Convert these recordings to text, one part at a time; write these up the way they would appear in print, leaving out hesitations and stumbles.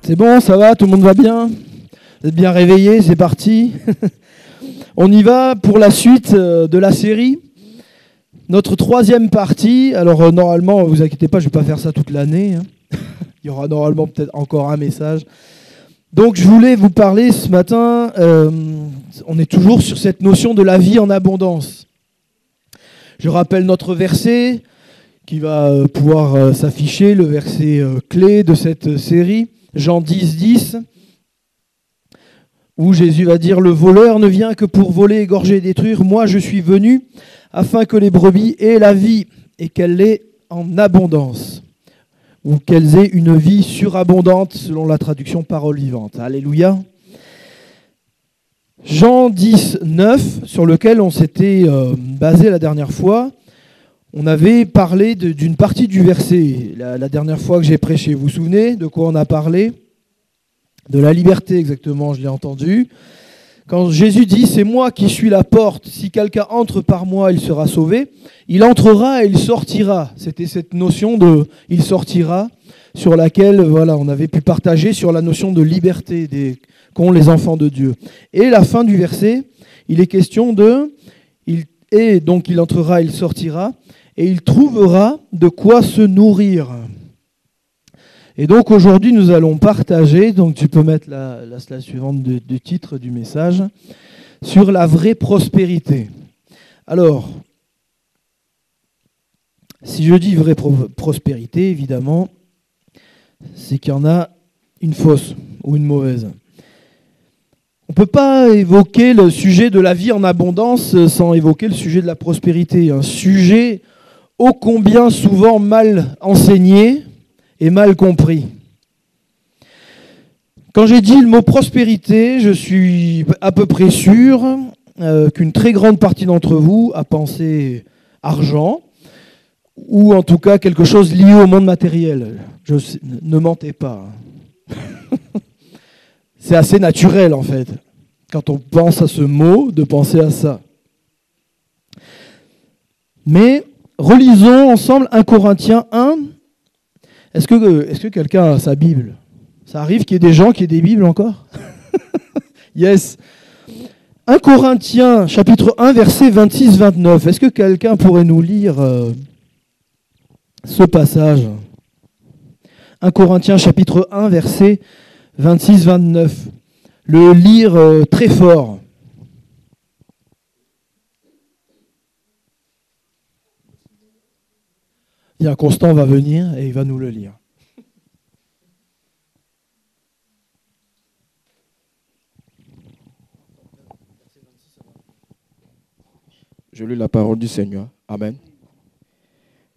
C'est bon, ça va, tout le monde va bien? Vous êtes bien réveillés, c'est parti. On y va pour la suite de la série. Notre troisième partie. Alors normalement, vous inquiétez pas, je ne vais pas faire ça toute l'année. Il y aura normalement peut-être encore un message. Donc je voulais vous parler ce matin, on est toujours sur cette notion de la vie en abondance. Je rappelle notre verset qui va pouvoir s'afficher, le verset clé de cette série, Jean 10, 10, où Jésus va dire « Le voleur ne vient que pour voler, égorger et détruire. Moi, je suis venu afin que les brebis aient la vie et qu'elle l'ait en abondance. » Ou qu'elles aient une vie surabondante, selon la traduction parole vivante. Alléluia. Jean 10, 9, sur lequel on s'était basé la dernière fois, on avait parlé d'une partie du verset. La dernière fois que j'ai prêché, vous vous souvenez de quoi on a parlé? De la liberté, exactement, je l'ai entendu. Quand Jésus dit « C'est moi qui suis la porte, si quelqu'un entre par moi, il sera sauvé », il entrera et il sortira. C'était cette notion de « il sortira » sur laquelle on avait pu partager sur la notion de liberté qu'ont les enfants de Dieu. Et la fin du verset, il est question de « Et donc il entrera, il sortira, et il trouvera de quoi se nourrir ». Et donc aujourd'hui, nous allons partager, donc tu peux mettre la slide suivante du titre du message, sur la vraie prospérité. Alors, si je dis vraie prospérité, évidemment, c'est qu'il y en a une fausse ou une mauvaise. On ne peut pas évoquer le sujet de la vie en abondance sans évoquer le sujet de la prospérité. Un sujet ô combien souvent mal enseigné et mal compris. Quand j'ai dit le mot prospérité, je suis à peu près sûr qu'une très grande partie d'entre vous a pensé argent, ou en tout cas quelque chose lié au monde matériel. Ne mentez pas. C'est assez naturel en fait, quand on pense à ce mot, de penser à ça. Mais relisons ensemble 1 Corinthiens 1. Est-ce que quelqu'un a sa Bible? Ça arrive qu'il y ait des gens qui aient des Bibles encore? Yes. 1 Corinthiens, chapitre 1, versets 26-29. Est-ce que quelqu'un pourrait nous lire ce passage? 1 Corinthiens, chapitre 1, versets 26-29. Le lire très fort. Bien, Constant va venir et il va nous le lire. Je lis la parole du Seigneur. Amen.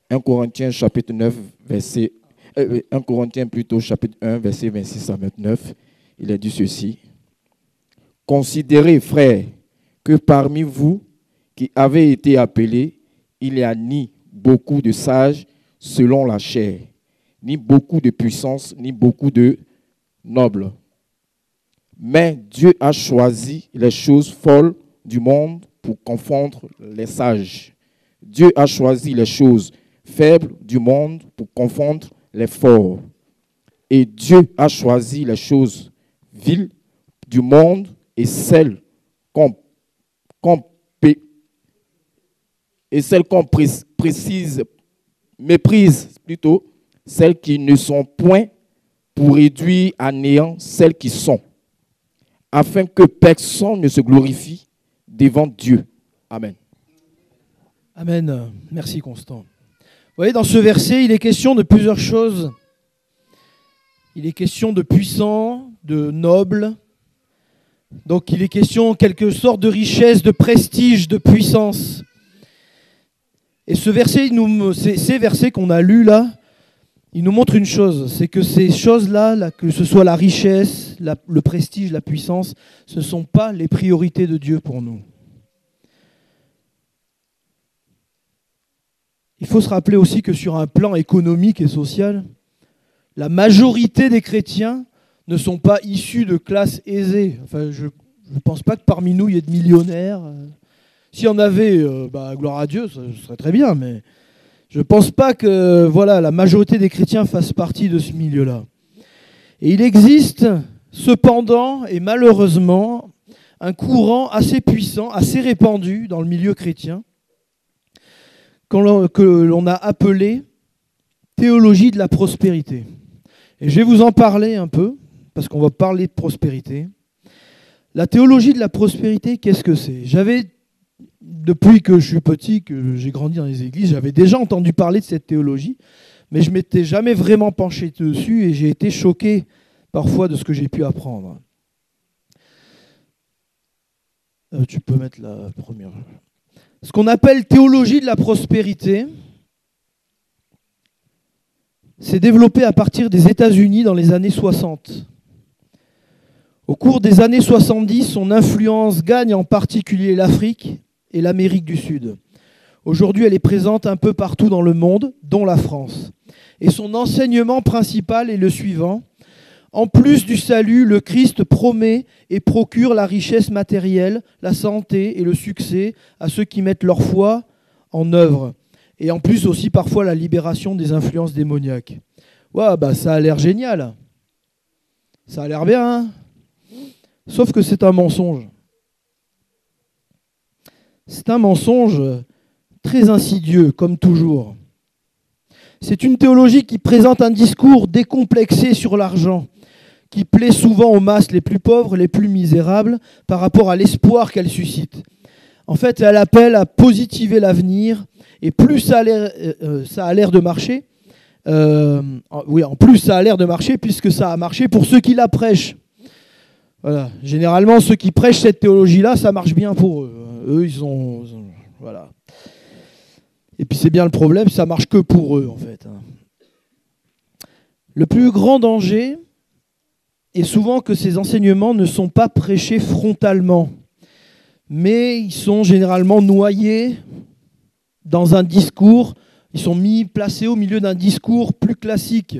1 Corinthiens chapitre 9, verset 1 Corinthiens plutôt chapitre 1, verset 26 à 29. Il a dit ceci. Considérez, frères, que parmi vous qui avez été appelés, il n'y a ni beaucoup de sages selon la chair, ni beaucoup de puissance, ni beaucoup de nobles. Mais Dieu a choisi les choses folles du monde pour confondre les sages. Dieu a choisi les choses faibles du monde pour confondre les forts. Et Dieu a choisi les choses viles du monde et celles qu'on méprise plutôt, celles qui ne sont point pour réduire à néant celles qui sont, afin que personne ne se glorifie devant Dieu. Amen. Amen. Merci Constant. Vous voyez, dans ce verset, il est question de plusieurs choses. Il est question de puissants, de nobles. Donc il est question en quelque sorte de richesse, de prestige, de puissance. Et ce verset, ces versets qu'on a lus là, ils nous montrent une chose, c'est que ces choses-là, que ce soit la richesse, le prestige, la puissance, ce ne sont pas les priorités de Dieu pour nous. Il faut se rappeler aussi que sur un plan économique et social, la majorité des chrétiens ne sont pas issus de classes aisées. Enfin, je ne pense pas que parmi nous, il y ait de millionnaires. S'il y en avait, gloire à Dieu, ce serait très bien, mais je ne pense pas que la majorité des chrétiens fassent partie de ce milieu-là. Et il existe cependant, et malheureusement, un courant assez puissant, assez répandu dans le milieu chrétien, que l'on a appelé théologie de la prospérité. Et je vais vous en parler un peu, parce qu'on va parler de prospérité. La théologie de la prospérité, qu'est-ce que c'est ? Depuis que je suis petit, que j'ai grandi dans les églises, j'avais déjà entendu parler de cette théologie, mais je ne m'étais jamais vraiment penché dessus et j'ai été choqué parfois de ce que j'ai pu apprendre. Tu peux mettre la première. Ce qu'on appelle théologie de la prospérité, s'est développé à partir des États-Unis dans les années 60. Au cours des années 70, son influence gagne en particulier l'Afrique et l'Amérique du Sud. Aujourd'hui, elle est présente un peu partout dans le monde, dont la France. Et son enseignement principal est le suivant. En plus du salut, le Christ promet et procure la richesse matérielle, la santé et le succès à ceux qui mettent leur foi en œuvre. Et en plus aussi parfois la libération des influences démoniaques. Ouais, bah ça a l'air génial. Ça a l'air bien, hein ? Sauf que c'est un mensonge. C'est un mensonge très insidieux, comme toujours. C'est une théologie qui présente un discours décomplexé sur l'argent, qui plaît souvent aux masses les plus pauvres, les plus misérables, par rapport à l'espoir qu'elle suscite. En fait, elle appelle à positiver l'avenir, et plus ça a l'air de marcher, en plus ça a l'air de marcher, puisque ça a marché pour ceux qui la prêchent. Voilà. Généralement, ceux qui prêchent cette théologie-là, ça marche bien pour eux. Eux, voilà. Et puis c'est bien le problème, ça marche que pour eux, en fait. Le plus grand danger est souvent que ces enseignements ne sont pas prêchés frontalement, mais ils sont généralement noyés dans un discours, ils sont placés au milieu d'un discours plus classique,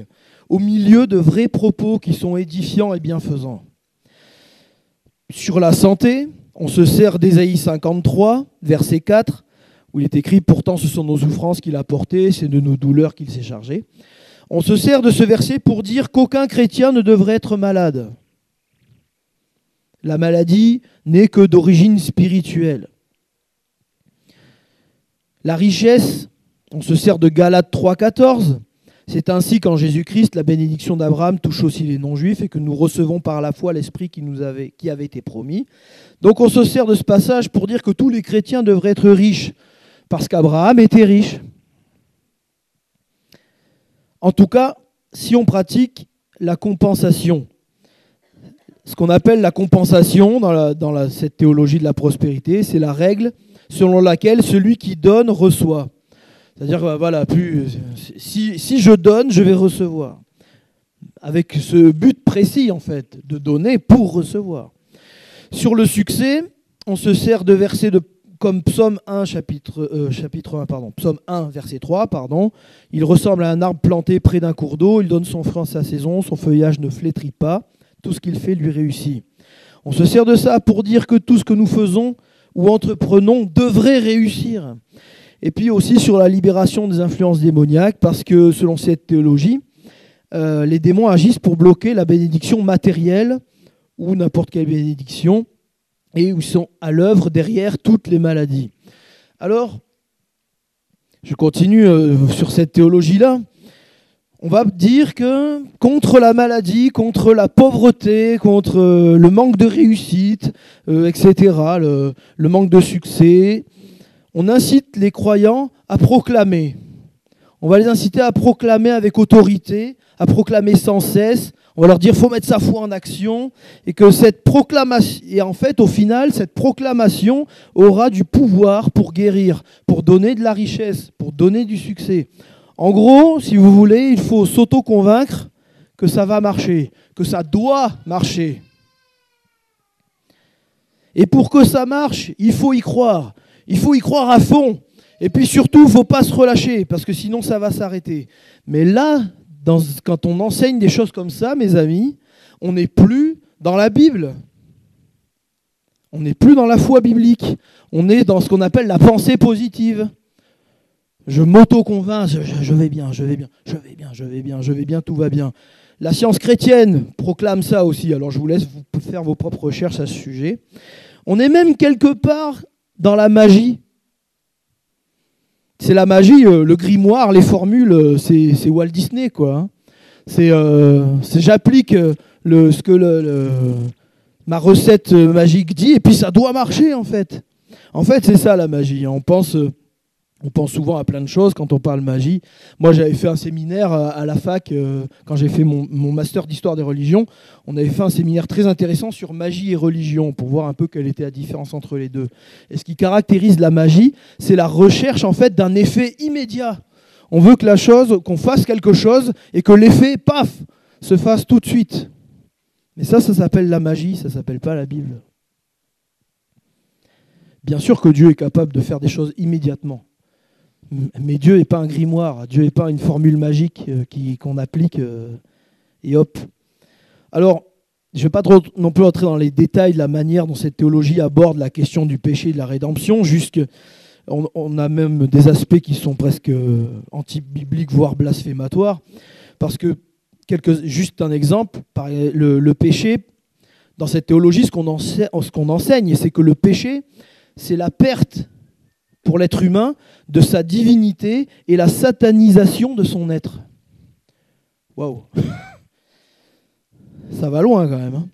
au milieu de vrais propos qui sont édifiants et bienfaisants. Sur la santé, on se sert d'Ésaïe 53, verset 4, où il est écrit « Pourtant ce sont nos souffrances qu'il a portées, c'est de nos douleurs qu'il s'est chargé ». On se sert de ce verset pour dire qu'aucun chrétien ne devrait être malade. La maladie n'est que d'origine spirituelle. La richesse, on se sert de Galates 3,14. C'est ainsi qu'en Jésus-Christ, la bénédiction d'Abraham touche aussi les non-juifs et que nous recevons par la foi l'Esprit qui avait été promis. Donc on se sert de ce passage pour dire que tous les chrétiens devraient être riches, parce qu'Abraham était riche. En tout cas, si on pratique la compensation, ce qu'on appelle la compensation dans cette théologie de la prospérité, c'est la règle selon laquelle celui qui donne reçoit. C'est-à-dire, voilà, si je donne, je vais recevoir. Avec ce but précis, en fait, de donner pour recevoir. Sur le succès, on se sert de versets comme Psaume 1, Psaume 1, verset 3, pardon. Il ressemble à un arbre planté près d'un cours d'eau, il donne son fruit en sa saison, son feuillage ne flétrit pas, tout ce qu'il fait lui réussit. On se sert de ça pour dire que tout ce que nous faisons ou entreprenons devrait réussir. Et puis aussi sur la libération des influences démoniaques, parce que selon cette théologie, les démons agissent pour bloquer la bénédiction matérielle ou n'importe quelle bénédiction, et où ils sont à l'œuvre derrière toutes les maladies. Alors, je continue sur cette théologie-là. On va dire que contre la maladie, contre la pauvreté, contre le manque de réussite, etc., le manque de succès, on incite les croyants à proclamer. On va les inciter à proclamer avec autorité, à proclamer sans cesse. On va leur dire qu'il faut mettre sa foi en action et que cette proclamation, et en fait, au final, cette proclamation aura du pouvoir pour guérir, pour donner de la richesse, pour donner du succès. En gros, si vous voulez, il faut s'auto-convaincre que ça va marcher, que ça doit marcher. Et pour que ça marche, il faut y croire. Il faut y croire à fond. Et puis surtout, il ne faut pas se relâcher, parce que sinon ça va s'arrêter. Mais là, quand on enseigne des choses comme ça, mes amis, on n'est plus dans la Bible. On n'est plus dans la foi biblique. On est dans ce qu'on appelle la pensée positive. Je m'auto-convainc, je vais bien, tout va bien. La science chrétienne proclame ça aussi, alors je vous laisse vous faire vos propres recherches à ce sujet. On est même quelque part dans la magie. C'est la magie, le grimoire, les formules, c'est Walt Disney, quoi. C'est j'applique ce que ma recette magique dit, et puis ça doit marcher, en fait. En fait, c'est ça la magie. On pense souvent à plein de choses quand on parle magie. Moi, j'avais fait un séminaire à la fac, quand j'ai fait mon master d'histoire des religions. On avait fait un séminaire très intéressant sur magie et religion, pour voir un peu quelle était la différence entre les deux. Et ce qui caractérise la magie, c'est la recherche en fait d'un effet immédiat. On veut que qu'on fasse quelque chose, et que l'effet, paf, se fasse tout de suite. Mais ça s'appelle la magie, ça s'appelle pas la Bible. Bien sûr que Dieu est capable de faire des choses immédiatement. Mais Dieu n'est pas un grimoire, Dieu n'est pas une formule magique qu'on applique et hop. Alors, je ne vais pas trop non plus entrer dans les détails de la manière dont cette théologie aborde la question du péché et de la rédemption. On a même des aspects qui sont presque anti-bibliques, voire blasphématoires. Parce que, juste un exemple, le péché, dans cette théologie, ce qu'on enseigne, c'est que le péché, c'est la perte pour l'être humain de sa divinité et la satanisation de son être. Waouh. Ça va loin quand même. Hein.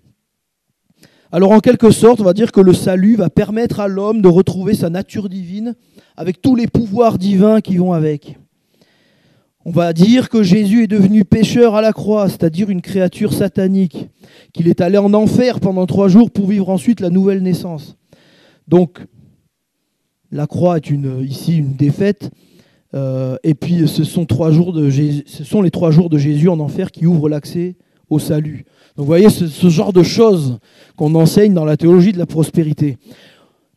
Alors en quelque sorte, on va dire que le salut va permettre à l'homme de retrouver sa nature divine avec tous les pouvoirs divins qui vont avec. On va dire que Jésus est devenu pécheur à la croix, c'est-à-dire une créature satanique, qu'il est allé en enfer pendant 3 jours pour vivre ensuite la nouvelle naissance. Donc, la croix est ici une défaite, et puis ce sont les 3 jours de Jésus en enfer qui ouvrent l'accès au salut. Donc vous voyez, ce genre de choses qu'on enseigne dans la théologie de la prospérité.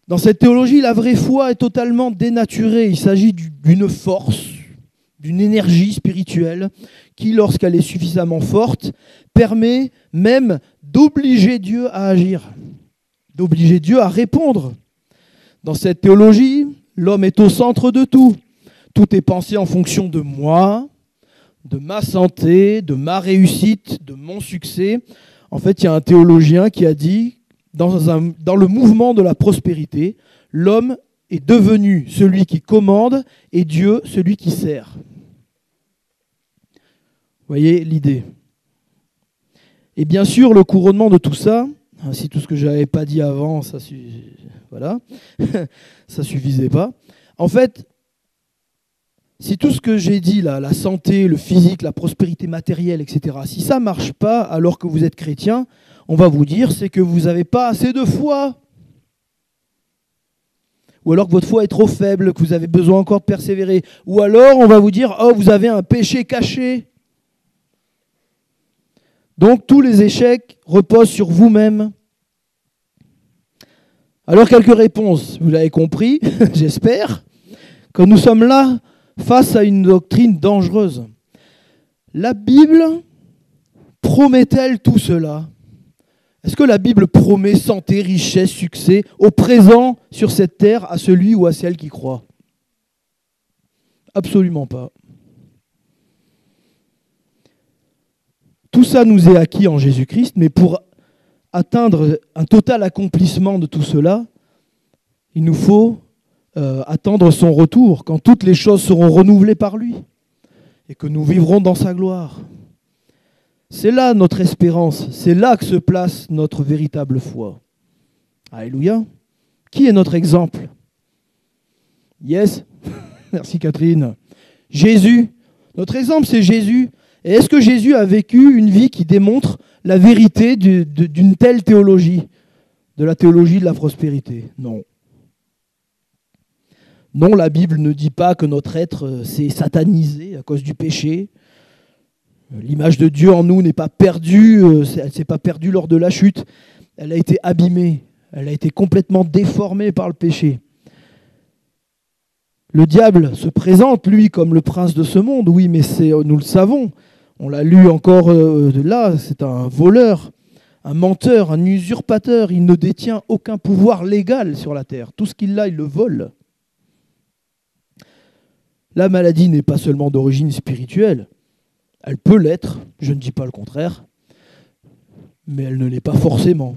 Dans cette théologie, la vraie foi est totalement dénaturée. Il s'agit d'une force, d'une énergie spirituelle qui, lorsqu'elle est suffisamment forte, permet même d'obliger Dieu à agir, d'obliger Dieu à répondre. Dans cette théologie, l'homme est au centre de tout. Tout est pensé en fonction de moi, de ma santé, de ma réussite, de mon succès. En fait, il y a un théologien qui a dit, dans le mouvement de la prospérité, l'homme est devenu celui qui commande et Dieu celui qui sert. Vous voyez l'idée. Et bien sûr, le couronnement de tout ça, si tout ce que je n'avais pas dit avant, ça suffisait pas. En fait, si tout ce que j'ai dit là, la santé, le physique, la prospérité matérielle, etc., si ça ne marche pas alors que vous êtes chrétien, on va vous dire c'est que vous n'avez pas assez de foi. Ou alors que votre foi est trop faible, que vous avez besoin encore de persévérer. Ou alors on va vous dire oh, vous avez un péché caché. Donc tous les échecs reposent sur vous-même. Alors quelques réponses, vous l'avez compris, j'espère, que nous sommes là face à une doctrine dangereuse. La Bible promet-elle tout cela ? Est-ce que la Bible promet santé, richesse, succès au présent sur cette terre à celui ou à celle qui croit ? Absolument pas. Tout ça nous est acquis en Jésus-Christ, mais pour atteindre un total accomplissement de tout cela, il nous faut attendre son retour, quand toutes les choses seront renouvelées par lui et que nous vivrons dans sa gloire. C'est là notre espérance, c'est là que se place notre véritable foi. Alléluia. Qui est notre exemple ? Yes. Merci Catherine. Jésus. Notre exemple, c'est Jésus. Et est-ce que Jésus a vécu une vie qui démontre la vérité d'une telle théologie, de la théologie de la prospérité ? Non. Non, la Bible ne dit pas que notre être s'est satanisé à cause du péché. L'image de Dieu en nous n'est pas perdue, elle ne s'est pas perdue lors de la chute. Elle a été abîmée, elle a été complètement déformée par le péché. Le diable se présente, lui, comme le prince de ce monde. Oui, mais nous le savons. On l'a lu encore là, c'est un voleur, un menteur, un usurpateur. Il ne détient aucun pouvoir légal sur la terre. Tout ce qu'il a, il le vole. La maladie n'est pas seulement d'origine spirituelle. Elle peut l'être, je ne dis pas le contraire, mais elle ne l'est pas forcément.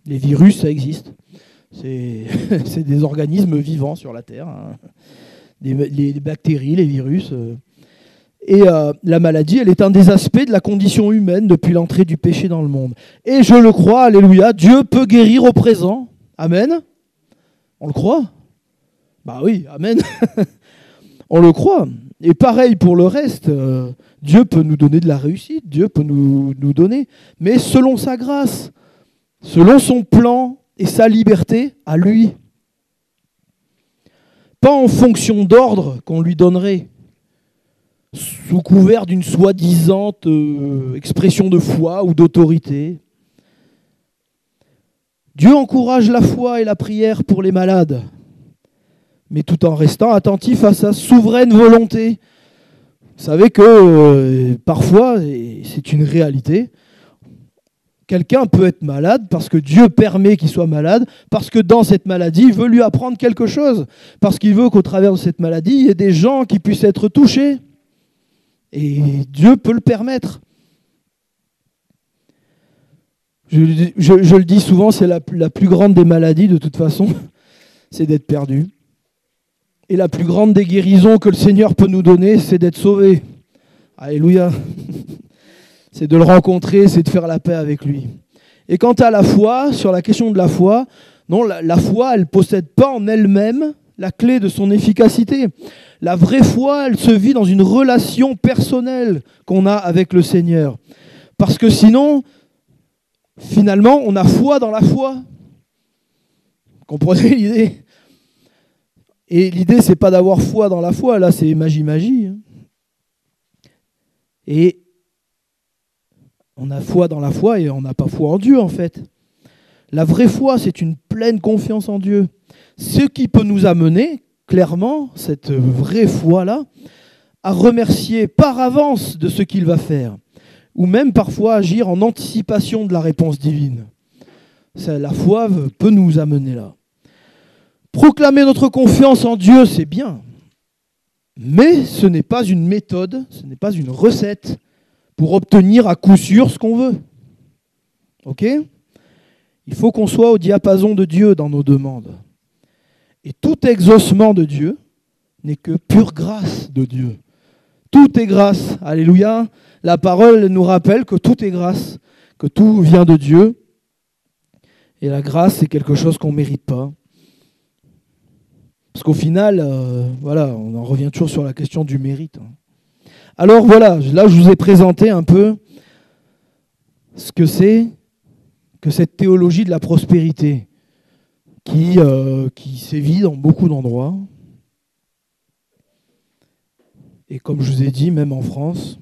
Les virus, ça existe. C'est des organismes vivants sur la Terre. Hein. Les bactéries, les virus. Et la maladie, elle est un des aspects de la condition humaine depuis l'entrée du péché dans le monde. Et je le crois, alléluia, Dieu peut guérir au présent. Amen. On le croit? Bah oui, amen. On le croit. Et pareil pour le reste, Dieu peut nous donner de la réussite, Dieu peut nous donner, mais selon sa grâce, selon son plan et sa liberté à lui. Pas en fonction d'ordre qu'on lui donnerait, sous couvert d'une soi-disant expression de foi ou d'autorité. Dieu encourage la foi et la prière pour les malades, mais tout en restant attentif à sa souveraine volonté. Vous savez que parfois, et c'est une réalité, quelqu'un peut être malade parce que Dieu permet qu'il soit malade, parce que dans cette maladie, il veut lui apprendre quelque chose, parce qu'il veut qu'au travers de cette maladie, il y ait des gens qui puissent être touchés. Et Dieu peut le permettre. Je le dis souvent, c'est la plus grande des maladies de toute façon, c'est d'être perdu. Et la plus grande des guérisons que le Seigneur peut nous donner, c'est d'être sauvé. Alléluia. C'est de le rencontrer, c'est de faire la paix avec lui. Et quant à la foi, sur la question de la foi, non, la foi, elle ne possède pas en elle-même la clé de son efficacité. La vraie foi, elle se vit dans une relation personnelle qu'on a avec le Seigneur. Parce que sinon, finalement, on a foi dans la foi. Comprenez l'idée ? Et l'idée, c'est pas d'avoir foi dans la foi, là, c'est magie. Et on a foi dans la foi et on n'a pas foi en Dieu, en fait. La vraie foi, c'est une pleine confiance en Dieu. Ce qui peut nous amener, clairement, cette vraie foi-là, à remercier par avance de ce qu'il va faire, ou même parfois agir en anticipation de la réponse divine. La foi peut nous amener là. Proclamer notre confiance en Dieu, c'est bien, mais ce n'est pas une méthode, ce n'est pas une recette pour obtenir à coup sûr ce qu'on veut. Ok ? Il faut qu'on soit au diapason de Dieu dans nos demandes. Et tout exaucement de Dieu n'est que pure grâce de Dieu. Tout est grâce. Alléluia. La parole nous rappelle que tout est grâce, que tout vient de Dieu. Et la grâce, c'est quelque chose qu'on ne mérite pas. Parce qu'au final, on en revient toujours sur la question du mérite. Alors voilà, là je vous ai présenté un peu ce que c'est que cette théologie de la prospérité qui sévit dans beaucoup d'endroits. Et comme je vous ai dit, même en France,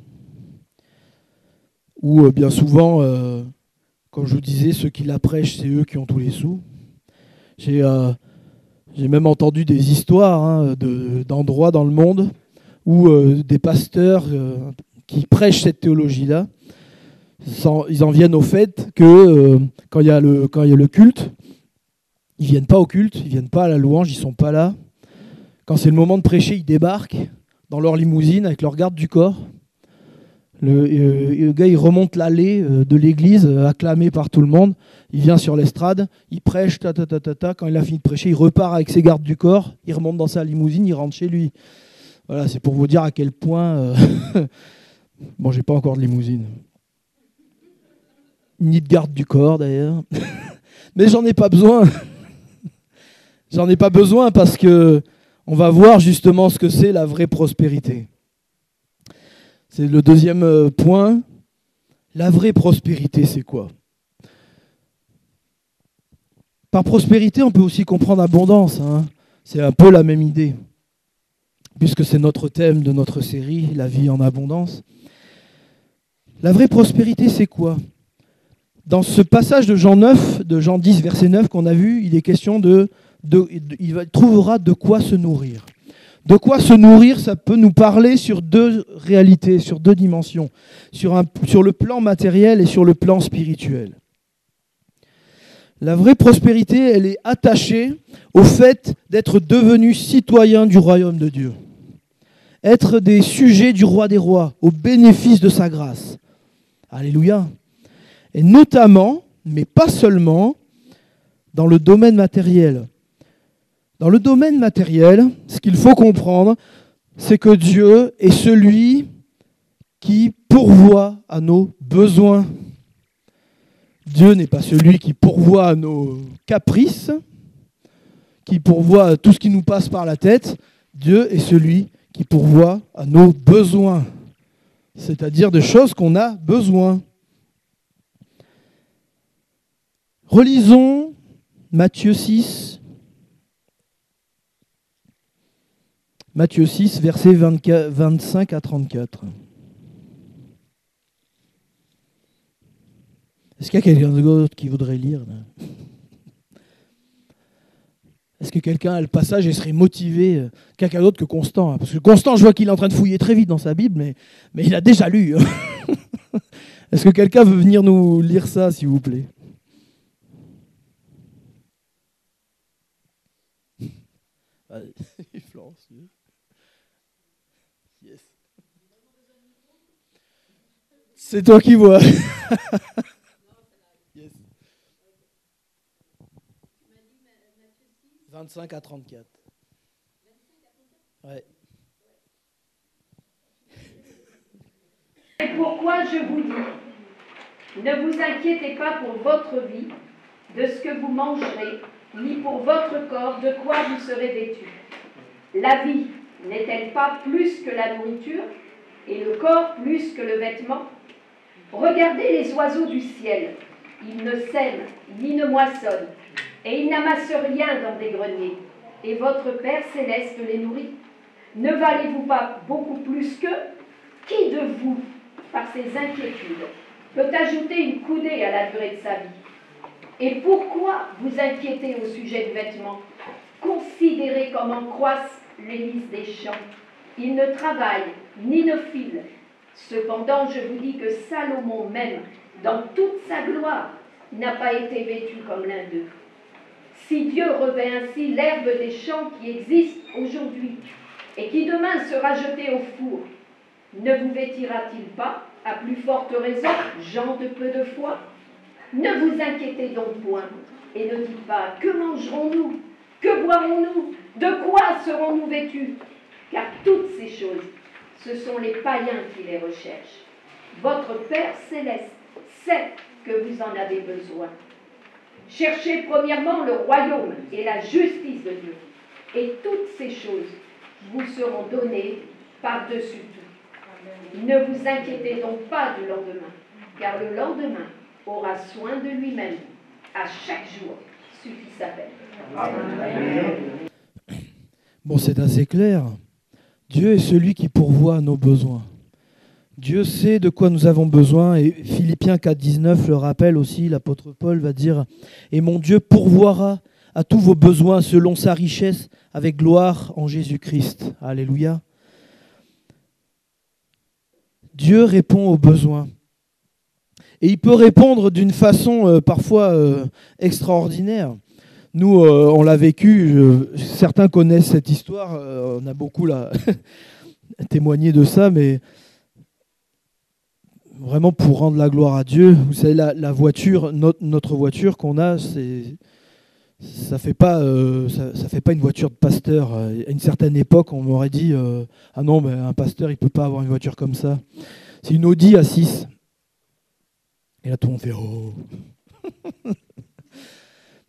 où bien souvent, comme je vous disais, ceux qui la prêchent, c'est eux qui ont tous les sous. J'ai même entendu des histoires d'endroits dans le monde où des pasteurs qui prêchent cette théologie-là, ils en viennent au fait que quand il y a le culte, ils ne viennent pas au culte, ils ne viennent pas à la louange, ils ne sont pas là. Quand c'est le moment de prêcher, ils débarquent dans leur limousine avec leur garde du corps. Le gars, il remonte l'allée de l'église, acclamé par tout le monde. Il vient sur l'estrade, il prêche, Quand il a fini de prêcher, il repart avec ses gardes du corps, il remonte dans sa limousine, il rentre chez lui. Voilà, c'est pour vous dire à quel point... Bon, j'ai pas encore de limousine. Ni de garde du corps, d'ailleurs. Mais j'en ai pas besoin. J'en ai pas besoin parce que on va voir justement ce que c'est la vraie prospérité. C'est le deuxième point. La vraie prospérité, c'est quoi ? Par prospérité, on peut aussi comprendre abondance. C'est un peu la même idée, puisque c'est notre thème de notre série, la vie en abondance. La vraie prospérité, c'est quoi ? Dans ce passage de Jean 9, de Jean 10, verset 9 qu'on a vu, il est question il trouvera de quoi se nourrir. De quoi se nourrir, ça peut nous parler sur deux réalités, sur deux dimensions, sur le plan matériel et sur le plan spirituel. La vraie prospérité, elle est attachée au fait d'être devenu citoyen du royaume de Dieu. être des sujets du roi des rois, au bénéfice de sa grâce. Alléluia. Et notamment, mais pas seulement, dans le domaine matériel. Dans le domaine matériel, ce qu'il faut comprendre, c'est que Dieu est celui qui pourvoit à nos besoins. Dieu n'est pas celui qui pourvoit à nos caprices, qui pourvoit à tout ce qui nous passe par la tête. Dieu est celui qui pourvoit à nos besoins, c'est-à-dire des choses qu'on a besoin. Relisons Matthieu 6. Matthieu 6, versets 25 à 34. Est-ce qu'il y a quelqu'un d'autre qui voudrait lire là ? Est-ce que quelqu'un a le passage et serait motivé ? Quelqu'un d'autre que Constant, hein ? Parce que Constant, je vois qu'il est en train de fouiller très vite dans sa Bible, mais il a déjà lu. Est-ce que quelqu'un veut venir nous lire ça, s'il vous plaît ? Florence. Yes. C'est toi qui vois. Yes. 25 à 34. Ouais. C'est pourquoi je vous dis, ne vous inquiétez pas pour votre vie, de ce que vous mangerez, ni pour votre corps, de quoi vous serez vêtus. La vie n'est-elle pas plus que la nourriture, et le corps plus que le vêtement ? Regardez les oiseaux du ciel, ils ne sèment, ni ne moissonnent, et ils n'amassent rien dans des greniers, et votre Père céleste les nourrit. Ne valez-vous pas beaucoup plus qu'eux ? Qui de vous, par ses inquiétudes, peut ajouter une coudée à la durée de sa vie ? Et pourquoi vous inquiétez au sujet du vêtement ? Considérez comment croissent les lys des champs. Ils ne travaillent ni ne filent. Cependant, je vous dis que Salomon même, dans toute sa gloire, n'a pas été vêtu comme l'un d'eux. Si Dieu revêt ainsi l'herbe des champs qui existe aujourd'hui et qui demain sera jetée au four, ne vous vêtira-t-il pas, à plus forte raison, gens de peu de foi ? Ne vous inquiétez donc point, et ne dites pas, que mangerons-nous ? Que boirons-nous ? De quoi serons-nous vêtus ? Car toutes ces choses, ce sont les païens qui les recherchent. Votre Père céleste sait que vous en avez besoin. Cherchez premièrement le royaume et la justice de Dieu, et toutes ces choses vous seront données par-dessus tout. Ne vous inquiétez donc pas du lendemain, car le lendemain aura soin de lui-même. À chaque jour suffit sa peine. Bon, c'est assez clair. Dieu est celui qui pourvoit à nos besoins. Dieu sait de quoi nous avons besoin, et Philippiens 4,19 le rappelle aussi, l'apôtre Paul va dire « Et mon Dieu pourvoira à tous vos besoins selon sa richesse avec gloire en Jésus-Christ. » Alléluia. Dieu répond aux besoins. Et il peut répondre d'une façon parfois extraordinaire. Nous, on l'a vécu, certains connaissent cette histoire, on a beaucoup témoigné de ça, mais vraiment pour rendre la gloire à Dieu. Vous savez, la voiture, notre voiture qu'on a, ça fait pas une voiture de pasteur. À une certaine époque, on m'aurait dit ah non, ben, un pasteur, il peut pas avoir une voiture comme ça. C'est une Audi A6. Et là, tout le monde fait oh.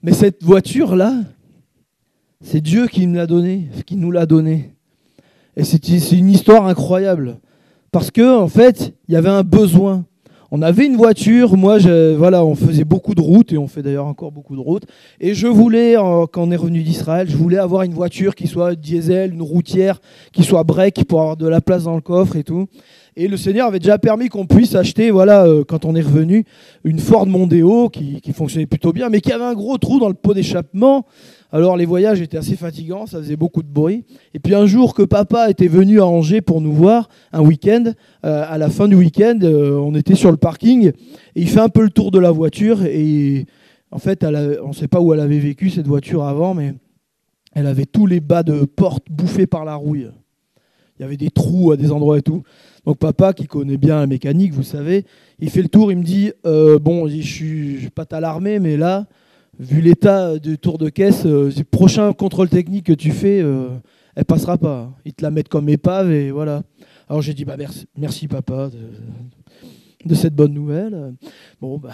Mais cette voiture-là, c'est Dieu qui nous l'a donnée. Et c'est une histoire incroyable. Parce que, en fait, il y avait un besoin. On avait une voiture, on faisait beaucoup de routes, et on fait d'ailleurs encore beaucoup de routes. Et je voulais, quand on est revenu d'Israël, je voulais avoir une voiture qui soit diesel, une routière, qui soit break pour avoir de la place dans le coffre et tout. Et le Seigneur avait déjà permis qu'on puisse acheter, quand on est revenu, une Ford Mondeo qui fonctionnait plutôt bien, mais qui avait un gros trou dans le pot d'échappement. Alors les voyages étaient assez fatigants, ça faisait beaucoup de bruit. Et puis un jour que papa était venu à Angers pour nous voir, un week-end, à la fin du week-end, on était sur le parking, et il fait un peu le tour de la voiture, et en fait, on ne sait pas où elle avait vécu cette voiture avant, mais elle avait tous les bas de porte bouffés par la rouille. Il y avait des trous à des endroits et tout. Donc papa, qui connaît bien la mécanique, vous savez, il fait le tour, il me dit bon, je vais pas t'alarmer, mais là, vu l'état du tour de caisse, le prochain contrôle technique que tu fais, elle passera pas. Ils te la mettent comme épave et voilà. Alors j'ai dit merci papa de cette bonne nouvelle. Bon, de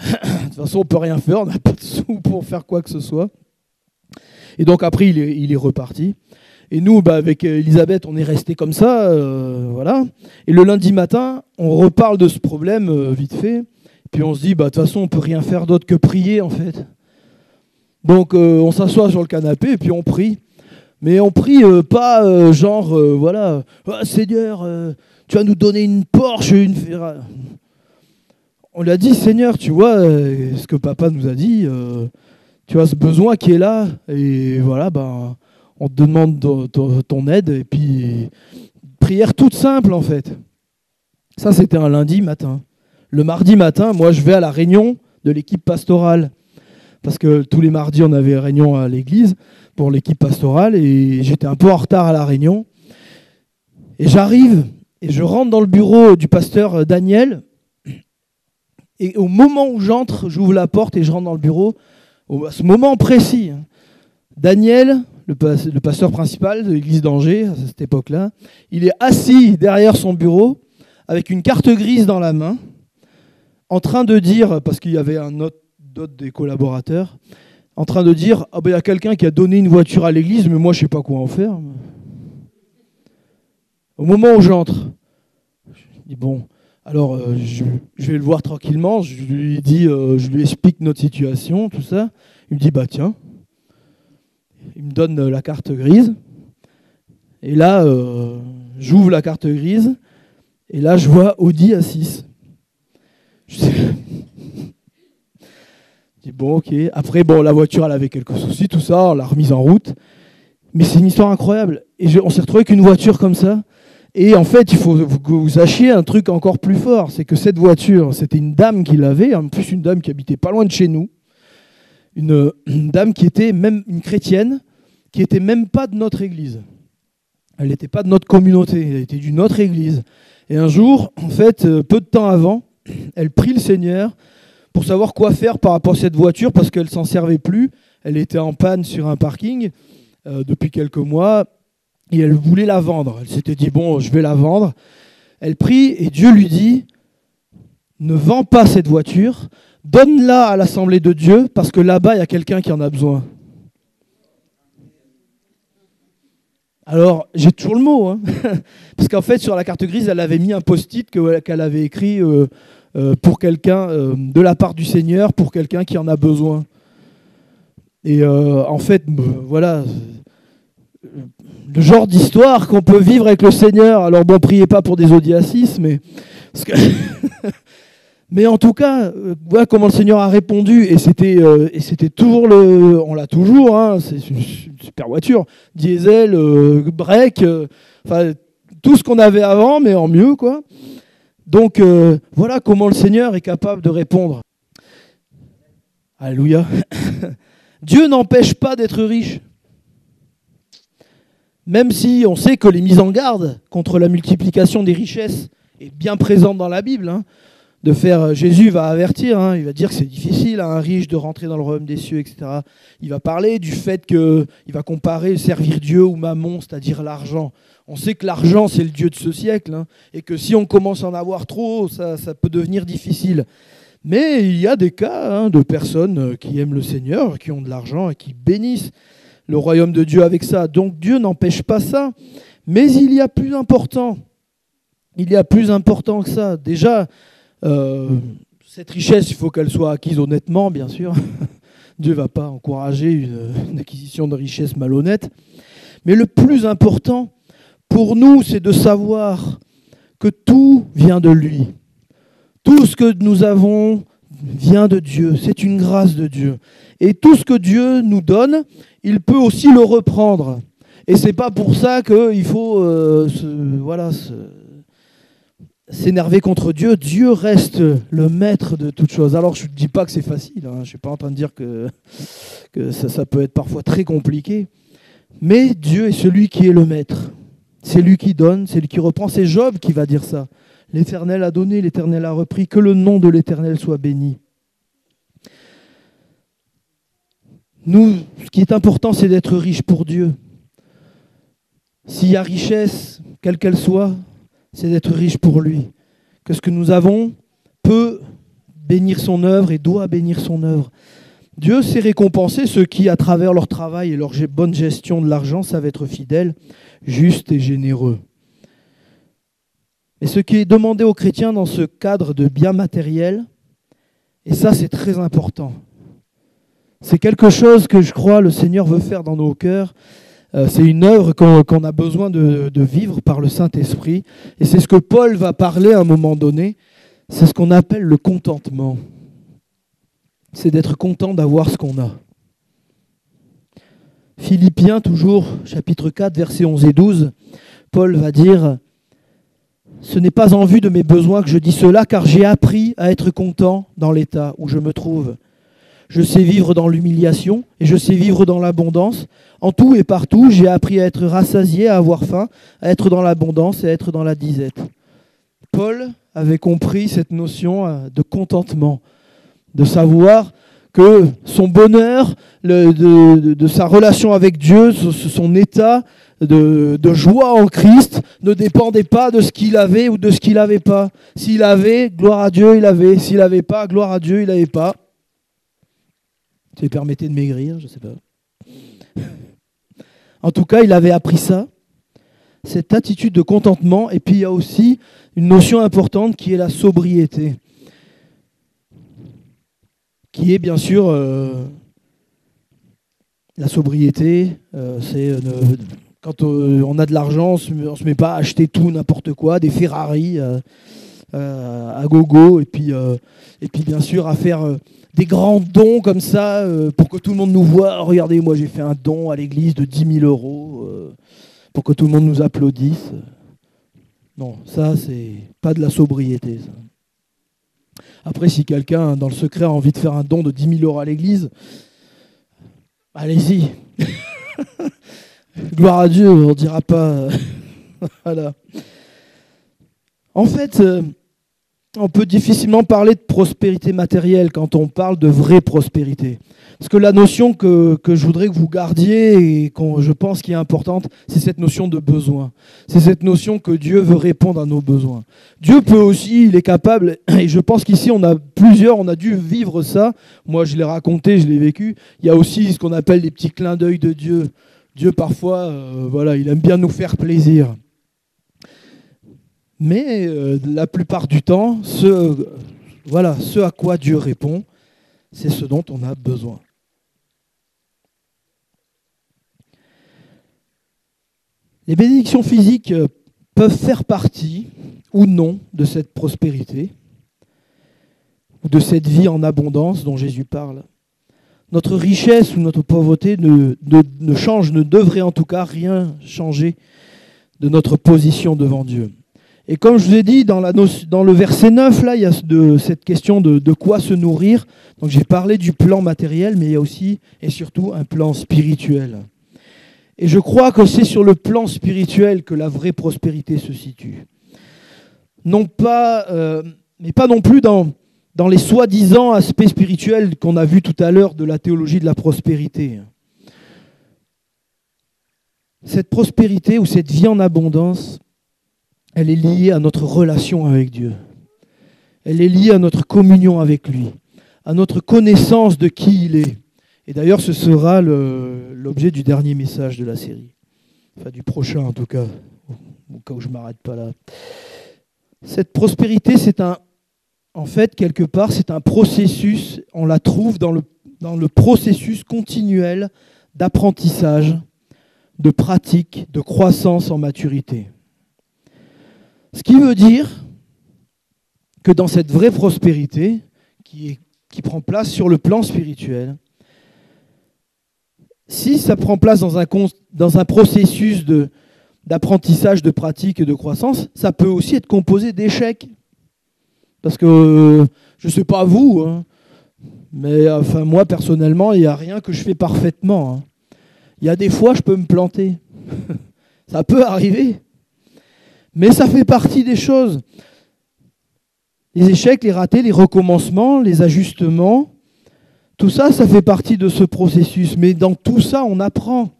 toute façon, on peut rien faire, on n'a pas de sous pour faire quoi que ce soit. Et donc après, il est reparti. Et nous, avec Elisabeth, on est restés comme ça, voilà. Et le lundi matin, on reparle de ce problème vite fait. Puis on se dit, de toute façon, on peut rien faire d'autre que prier, en fait. Donc on s'assoit sur le canapé et puis on prie. Mais on prie pas voilà, Seigneur, tu vas nous donner une Porsche, une Ferrari. On lui a dit, Seigneur, tu vois ce que papa nous a dit, tu as ce besoin qui est là, et voilà, on te demande ton aide, et puis prière toute simple en fait. Ça, c'était un lundi matin. Le mardi matin, moi, je vais à la réunion de l'équipe pastorale, parce que tous les mardis, on avait réunion à l'église pour l'équipe pastorale, et j'étais un peu en retard à la réunion. Et j'arrive, et je rentre dans le bureau du pasteur Daniel, et au moment où j'ouvre la porte et je rentre dans le bureau, à ce moment précis, Daniel, le pasteur principal de l'église d'Angers, à cette époque-là, il est assis derrière son bureau avec une carte grise dans la main, en train de dire, parce qu'il y avait un autre des collaborateurs, en train de dire, il y a quelqu'un qui a donné une voiture à l'église, mais moi je ne sais pas quoi en faire. Au moment où j'entre, je dis bon, alors je vais le voir tranquillement, je lui explique notre situation, tout ça. Il me dit tiens. Il me donne la carte grise. Et là, j'ouvre la carte grise. Et là, je vois Audi A6. Je dis bon, ok. Après, la voiture, elle avait quelques soucis, tout ça, on l'a remise en route. Mais c'est une histoire incroyable. Et on s'est retrouvé qu'une voiture comme ça. Et en fait, il faut que vous sachiez un truc encore plus fort, c'est que cette voiture, c'était une dame qui l'avait, en plus une dame qui habitait pas loin de chez nous, une dame qui était même une chrétienne, qui était même pas de notre église. Elle n'était pas de notre communauté, elle était d'une autre église. Et un jour, en fait, peu de temps avant, elle prie le Seigneur pour savoir quoi faire par rapport à cette voiture, parce qu'elle s'en servait plus, elle était en panne sur un parking depuis quelques mois, et elle voulait la vendre. Elle s'était dit, bon, je vais la vendre. Elle prie et Dieu lui dit, ne vends pas cette voiture, donne-la à l'Assemblée de Dieu, parce que là-bas, il y a quelqu'un qui en a besoin. Alors, j'ai toujours le mot, hein. Parce qu'en fait, sur la carte grise, elle avait mis un post-it qu'elle avait écrit pour quelqu'un, de la part du Seigneur, pour quelqu'un qui en a besoin. Et en fait, voilà... le genre d'histoire qu'on peut vivre avec le Seigneur. Alors bon, priez pas pour des Audi A6, mais... mais en tout cas, voilà comment le Seigneur a répondu. Et c'était toujours on l'a toujours, hein, c'est une super voiture. Diesel, break, tout ce qu'on avait avant, mais en mieux, quoi. Donc, voilà comment le Seigneur est capable de répondre. Alléluia. Dieu n'empêche pas d'être riche. Même si on sait que les mises en garde contre la multiplication des richesses est bien présente dans la Bible, hein, Jésus va avertir, hein, il va dire que c'est difficile à un riche de rentrer dans le royaume des cieux, etc. Il va parler du fait qu'il va comparer servir Dieu ou Mammon, c'est-à-dire l'argent. On sait que l'argent, c'est le Dieu de ce siècle, hein, et que si on commence à en avoir trop, ça peut devenir difficile. Mais il y a des cas de personnes qui aiment le Seigneur, qui ont de l'argent et qui bénissent le royaume de Dieu avec ça. Donc Dieu n'empêche pas ça. Mais il y a plus important. Il y a plus important que ça. Déjà, cette richesse, il faut qu'elle soit acquise honnêtement, bien sûr. Dieu ne va pas encourager une acquisition de richesse malhonnête. Mais le plus important pour nous, c'est de savoir que tout vient de lui. Tout ce que nous avons vient de Dieu. C'est une grâce de Dieu. Et tout ce que Dieu nous donne, il peut aussi le reprendre. Et c'est pas pour ça qu'il faut s'énerver contre Dieu. Dieu reste le maître de toutes choses. Alors je ne dis pas que c'est facile, hein. Je ne suis pas en train de dire que ça peut être parfois très compliqué. Mais Dieu est celui qui est le maître. C'est lui qui donne, c'est lui qui reprend. C'est Job qui va dire ça. L'Éternel a donné, l'Éternel a repris. Que le nom de l'Éternel soit béni. Nous, ce qui est important, c'est d'être riche pour Dieu. S'il y a richesse, quelle qu'elle soit, c'est d'être riche pour lui. Que ce que nous avons peut bénir son œuvre et doit bénir son œuvre. Dieu sait récompenser ceux qui, à travers leur travail et leur bonne gestion de l'argent, savent être fidèles, justes et généreux. Et ce qui est demandé aux chrétiens dans ce cadre de biens matériels, et ça c'est très important, c'est quelque chose que je crois le Seigneur veut faire dans nos cœurs. C'est une œuvre qu'on a besoin de vivre par le Saint-Esprit. Et c'est ce que Paul va parler à un moment donné. C'est ce qu'on appelle le contentement. C'est d'être content d'avoir ce qu'on a. Philippiens, toujours, chapitre 4, versets 11 et 12, Paul va dire « Ce n'est pas en vue de mes besoins que je dis cela, car j'ai appris à être content dans l'état où je me trouve. Je sais vivre dans l'humiliation et je sais vivre dans l'abondance. En tout et partout, j'ai appris à être rassasié, à avoir faim, à être dans l'abondance et à être dans la disette. » Paul avait compris cette notion de contentement, de savoir que son bonheur, de sa relation avec Dieu, son état de joie en Christ ne dépendait pas de ce qu'il avait ou de ce qu'il n'avait pas. S'il avait, gloire à Dieu, il avait. S'il n'avait pas, gloire à Dieu, il n'avait pas. Ça permettait de maigrir, je ne sais pas. En tout cas, il avait appris ça, cette attitude de contentement. Et puis il y a aussi une notion importante qui est la sobriété, qui est bien sûr la sobriété, c'est quand on a de l'argent, on ne se met pas à acheter tout, n'importe quoi, des Ferrari à gogo, et puis bien sûr à faire des grands dons comme ça pour que tout le monde nous voit. Regardez, moi j'ai fait un don à l'église de 10 000 euros pour que tout le monde nous applaudisse. Non, ça c'est pas de la sobriété, ça. Après, si quelqu'un, dans le secret, a envie de faire un don de 10 000 euros à l'église, allez-y. Gloire à Dieu, on ne dira pas. Voilà. En fait, on peut difficilement parler de prospérité matérielle quand on parle de vraie prospérité. Parce que la notion que je voudrais que vous gardiez et que je pense qui est importante, c'est cette notion de besoin. C'est cette notion que Dieu veut répondre à nos besoins. Dieu peut aussi, il est capable, et je pense qu'ici on a dû vivre ça. Moi je l'ai raconté, je l'ai vécu. Il y a aussi ce qu'on appelle les petits clins d'œil de Dieu. Dieu parfois, il aime bien nous faire plaisir. Mais la plupart du temps, ce à quoi Dieu répond, c'est ce dont on a besoin. Les bénédictions physiques peuvent faire partie ou non de cette prospérité, ou de cette vie en abondance dont Jésus parle. Notre richesse ou notre pauvreté ne devrait en tout cas rien changer de notre position devant Dieu. Et comme je vous ai dit, dans le verset 9, là, il y a cette question de quoi se nourrir. Donc j'ai parlé du plan matériel, mais il y a aussi et surtout un plan spirituel. Et je crois que c'est sur le plan spirituel que la vraie prospérité se situe. Mais pas non plus dans les soi-disant aspects spirituels qu'on a vus tout à l'heure de la théologie de la prospérité. Cette prospérité ou cette vie en abondance, elle est liée à notre relation avec Dieu. Elle est liée à notre communion avec lui, à notre connaissance de qui il est. Et d'ailleurs, ce sera l'objet du dernier message de la série. Enfin, du prochain en tout cas, au cas où je ne m'arrête pas là. Cette prospérité, en fait, quelque part, c'est un processus, on la trouve dans le processus continuel d'apprentissage, de pratique, de croissance en maturité. Ce qui veut dire que dans cette vraie prospérité, qui prend place sur le plan spirituel, si ça prend place dans un processus d'apprentissage, de pratique et de croissance, ça peut aussi être composé d'échecs. Parce que, je ne sais pas vous, mais moi personnellement, il n'y a rien que je fais parfaitement. Il y a des fois, je peux me planter. Ça peut arriver. Mais ça fait partie des choses. Les échecs, les ratés, les recommencements, les ajustements, tout ça, ça fait partie de ce processus. Mais dans tout ça, on apprend.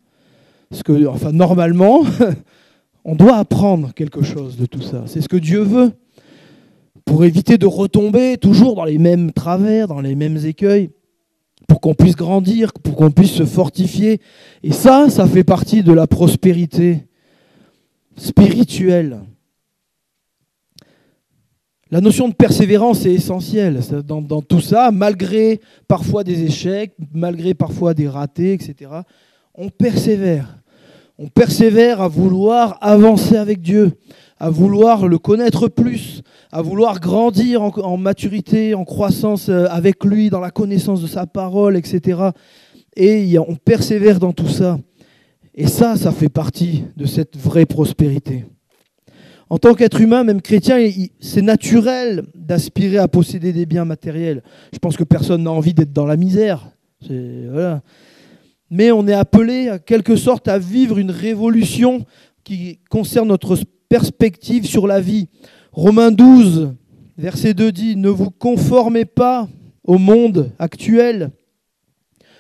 Parce que, enfin, normalement, on doit apprendre quelque chose de tout ça. C'est ce que Dieu veut. Pour éviter de retomber toujours dans les mêmes travers, dans les mêmes écueils. Pour qu'on puisse grandir, pour qu'on puisse se fortifier. Et ça fait partie de la prospérité spirituelle. La notion de persévérance est essentielle dans tout ça, malgré parfois des échecs, malgré parfois des ratés, etc. On persévère. On persévère à vouloir avancer avec Dieu, à vouloir le connaître plus, à vouloir grandir en maturité, en croissance avec lui, dans la connaissance de sa parole, etc. Et on persévère dans tout ça. Et ça fait partie de cette vraie prospérité. En tant qu'être humain, même chrétien, c'est naturel d'aspirer à posséder des biens matériels. Je pense que personne n'a envie d'être dans la misère. Voilà. Mais on est appelé, en quelque sorte, à vivre une révolution qui concerne notre perspective sur la vie. Romains 12, verset 2 dit « Ne vous conformez pas au monde actuel,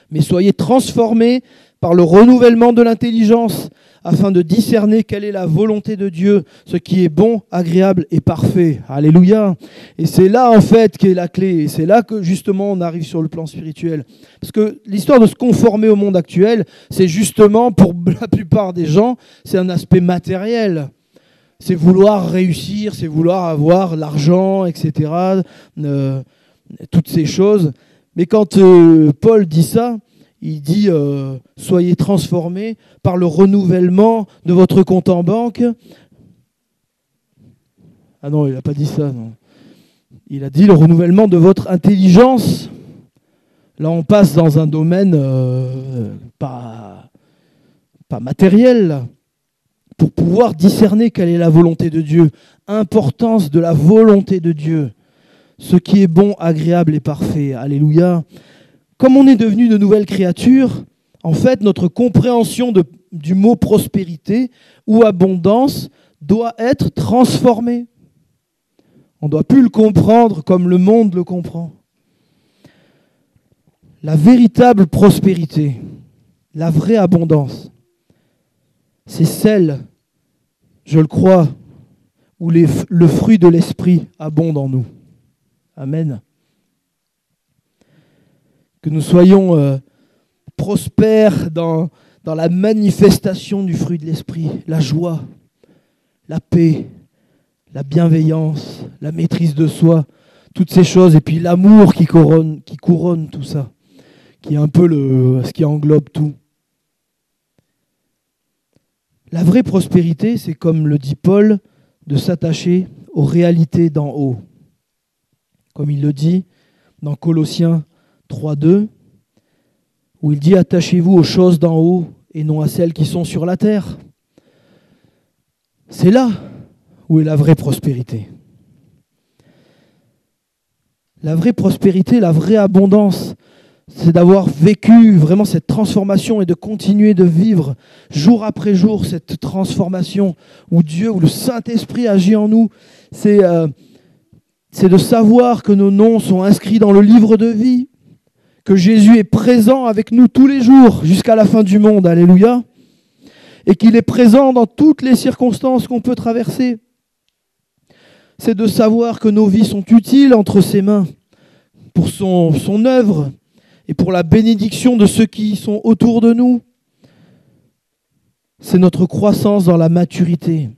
mais soyez transformés par le renouvellement de l'intelligence, afin de discerner quelle est la volonté de Dieu, ce qui est bon, agréable et parfait. » Alléluia. Et c'est là, en fait, qu'est la clé. Et c'est là que, justement, on arrive sur le plan spirituel. Parce que l'histoire de se conformer au monde actuel, c'est justement, pour la plupart des gens, c'est un aspect matériel. C'est vouloir réussir, c'est vouloir avoir l'argent, etc. Toutes ces choses. Mais quand Paul dit ça, il dit « Soyez transformés par le renouvellement de votre compte en banque. » Ah non, il n'a pas dit ça. Non. Il a dit le renouvellement de votre intelligence. Là, on passe dans un domaine pas matériel, là, pour pouvoir discerner quelle est la volonté de Dieu. Importance de la volonté de Dieu. Ce qui est bon, agréable et parfait. Alléluia. Comme on est devenu de nouvelles créatures, en fait, notre compréhension du mot prospérité ou abondance doit être transformée. On ne doit plus le comprendre comme le monde le comprend. La véritable prospérité, la vraie abondance, c'est celle, je le crois, où le fruit de l'esprit abonde en nous. Amen. Que nous soyons prospères dans la manifestation du fruit de l'esprit, la joie, la paix, la bienveillance, la maîtrise de soi, toutes ces choses, et puis l'amour qui couronne tout ça, qui est un peu ce qui englobe tout. La vraie prospérité, c'est comme le dit Paul, de s'attacher aux réalités d'en haut. Comme il le dit dans Colossiens 3.2, où il dit « Attachez-vous aux choses d'en haut et non à celles qui sont sur la terre ». C'est là où est la vraie prospérité. La vraie prospérité, la vraie abondance, c'est d'avoir vécu vraiment cette transformation et de continuer de vivre jour après jour cette transformation où Dieu, où le Saint-Esprit agit en nous. C'est de savoir que nos noms sont inscrits dans le livre de vie, que Jésus est présent avec nous tous les jours jusqu'à la fin du monde, alléluia, et qu'il est présent dans toutes les circonstances qu'on peut traverser. C'est de savoir que nos vies sont utiles entre ses mains pour son œuvre et pour la bénédiction de ceux qui sont autour de nous. C'est notre croissance dans la maturité.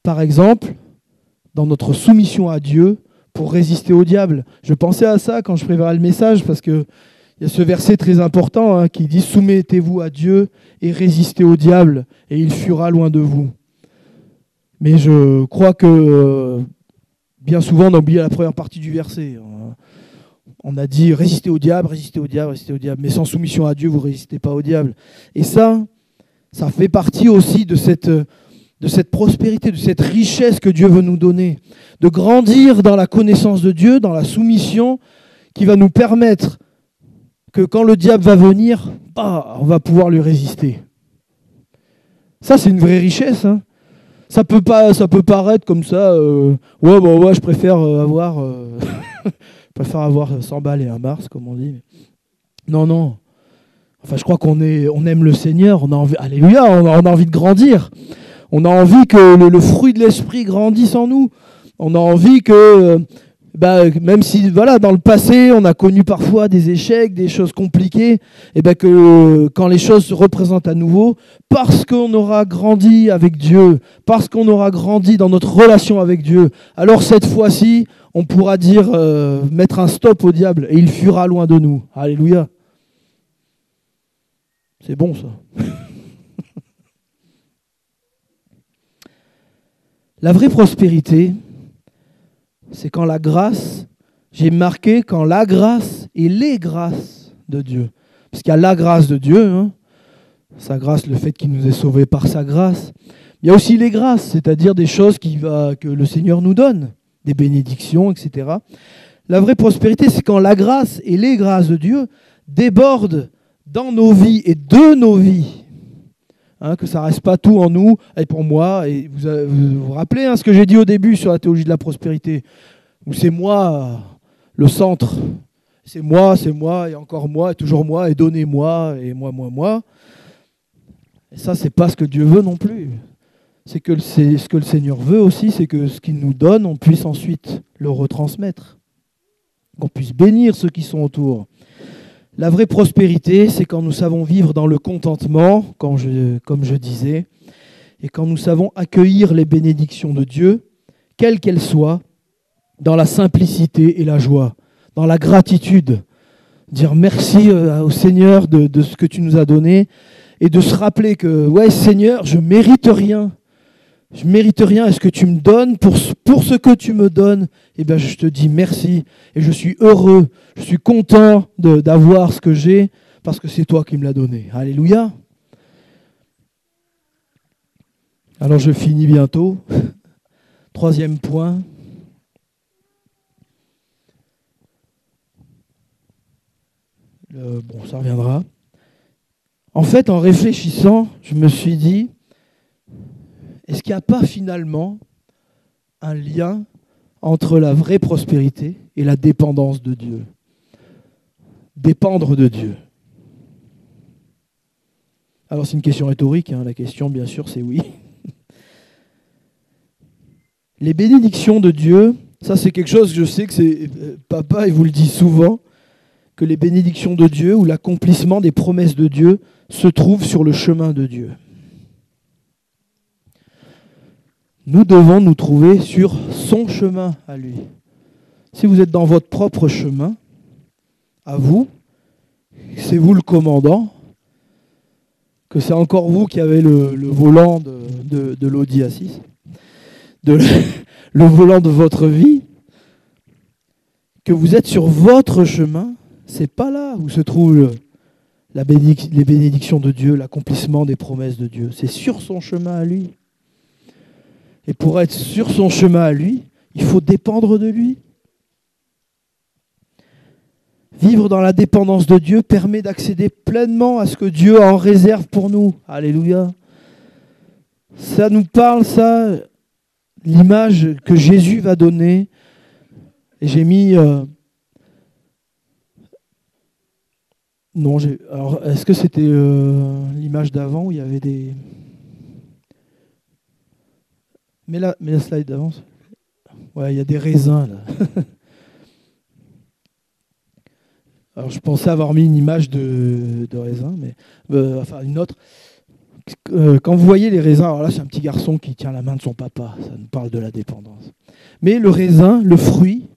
Par exemple, dans notre soumission à Dieu pour résister au diable. Je pensais à ça quand je préparais le message parce qu'il y a ce verset très important qui dit « Soumettez-vous à Dieu et résistez au diable et il fuira loin de vous ». Mais je crois que bien souvent on a oublié la première partie du verset. On a dit « Résistez au diable, résistez au diable, résistez au diable ». Mais sans soumission à Dieu, vous ne résistez pas au diable. Et ça fait partie aussi de cette prospérité, de cette richesse que Dieu veut nous donner, de grandir dans la connaissance de Dieu, dans la soumission, qui va nous permettre que quand le diable va venir, on va pouvoir lui résister. Ça, c'est une vraie richesse. Ça peut paraître comme ça, ouais, je préfère avoir, je préfère avoir 100 balles et un Mars, comme on dit. Non. Enfin, je crois qu'on aime le Seigneur, on a envie, alléluia, on a envie de grandir. On a envie que le fruit de l'esprit grandisse en nous. On a envie que, même si dans le passé, on a connu parfois des échecs, des choses compliquées, et que quand les choses se représentent à nouveau, parce qu'on aura grandi avec Dieu, parce qu'on aura grandi dans notre relation avec Dieu, alors cette fois-ci, on pourra dire, mettre un stop au diable, et il fuira loin de nous. Alléluia. C'est bon ça. La vraie prospérité, c'est quand la grâce, j'ai marqué quand la grâce et les grâces de Dieu. Parce qu'il y a la grâce de Dieu, sa grâce, le fait qu'il nous ait sauvés par sa grâce. Il y a aussi les grâces, c'est-à-dire des choses que le Seigneur nous donne, des bénédictions, etc. La vraie prospérité, c'est quand la grâce et les grâces de Dieu débordent dans nos vies et de nos vies. Que ça ne reste pas tout en nous et pour moi. Et vous rappelez ce que j'ai dit au début sur la théologie de la prospérité, où c'est moi le centre. C'est moi, et encore moi, et toujours moi, et donnez-moi, et moi. Et ça, c'est pas ce que Dieu veut non plus. C'est ce que le Seigneur veut aussi, c'est que ce qu'il nous donne, on puisse ensuite le retransmettre. Qu'on puisse bénir ceux qui sont autour. La vraie prospérité, c'est quand nous savons vivre dans le contentement, comme je disais, et quand nous savons accueillir les bénédictions de Dieu, quelles qu'elles soient, dans la simplicité et la joie, dans la gratitude, dire merci au Seigneur de ce que tu nous as donné, et de se rappeler que, ouais Seigneur, je mérite rien. Je mérite rien, et ce que tu me donnes, pour ce que tu me donnes, je te dis merci, et je suis heureux, je suis content d'avoir ce que j'ai, parce que c'est toi qui me l'as donné. Alléluia. Alors je finis bientôt. Troisième point. Ça reviendra. En fait, en réfléchissant, je me suis dit, est-ce qu'il n'y a pas finalement un lien entre la vraie prospérité et la dépendance de Dieu? Dépendre de Dieu. Alors c'est une question rhétorique, la question bien sûr c'est oui. Les bénédictions de Dieu, ça c'est quelque chose, je sais que c'est papa, il vous le dit souvent, que les bénédictions de Dieu ou l'accomplissement des promesses de Dieu se trouvent sur le chemin de Dieu. Nous devons nous trouver sur son chemin à lui. Si vous êtes dans votre propre chemin, à vous, c'est vous le commandant, que c'est encore vous qui avez le volant de l'Audi A6, le volant de votre vie, que vous êtes sur votre chemin, c'est pas là où se trouvent les bénédictions de Dieu, l'accomplissement des promesses de Dieu. C'est sur son chemin à lui. Et pour être sur son chemin à lui, il faut dépendre de lui. Vivre dans la dépendance de Dieu permet d'accéder pleinement à ce que Dieu a en réserve pour nous. Alléluia. Ça nous parle, ça, l'image que Jésus va donner. Et j'ai mis... Alors, est-ce que c'était l'image d'avant où il y avait des... Mets la slide d'avant. Ouais, il y a des raisins là. Alors je pensais avoir mis une image de raisin, mais une autre. Quand vous voyez les raisins, alors là c'est un petit garçon qui tient la main de son papa, ça nous parle de la dépendance. Mais le raisin, le fruit,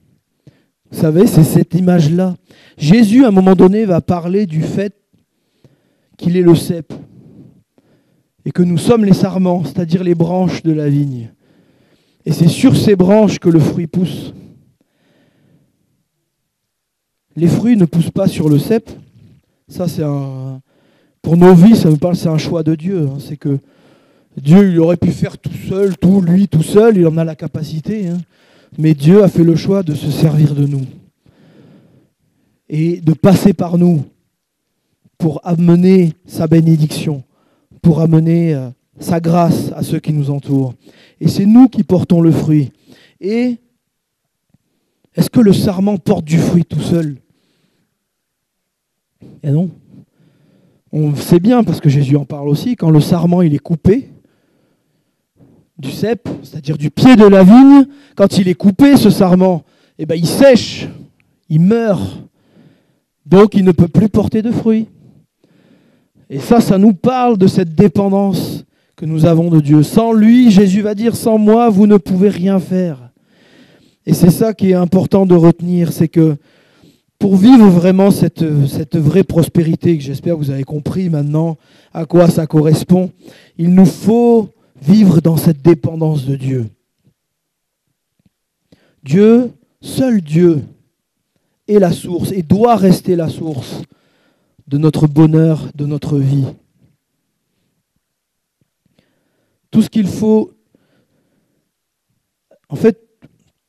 vous savez, c'est cette image-là. Jésus, à un moment donné, va parler du fait qu'il est le cep et que nous sommes les sarments, c'est-à-dire les branches de la vigne. Et c'est sur ces branches que le fruit pousse. Les fruits ne poussent pas sur le cep. Ça, pour nos vies, ça nous parle, c'est un choix de Dieu. C'est que Dieu, il aurait pu faire tout seul, tout seul, il en a la capacité. Mais Dieu a fait le choix de se servir de nous et de passer par nous pour amener sa bénédiction, pour amener sa grâce à ceux qui nous entourent. Et c'est nous qui portons le fruit. Et est-ce que le sarment porte du fruit tout seul? Eh non. On sait bien, parce que Jésus en parle aussi, quand le sarment il est coupé du cep, c'est-à-dire du pied de la vigne, quand il est coupé, ce sarment, eh ben, il sèche, il meurt. Donc il ne peut plus porter de fruits. Et ça nous parle de cette dépendance que nous avons de Dieu. Sans lui, Jésus va dire, sans moi, vous ne pouvez rien faire. Et c'est ça qui est important de retenir, c'est que pour vivre vraiment cette vraie prospérité, que j'espère que vous avez compris maintenant à quoi ça correspond, il nous faut vivre dans cette dépendance de Dieu. Dieu, seul Dieu, est la source et doit rester la source de notre bonheur, de notre vie. Tout ce qu'il faut, en fait,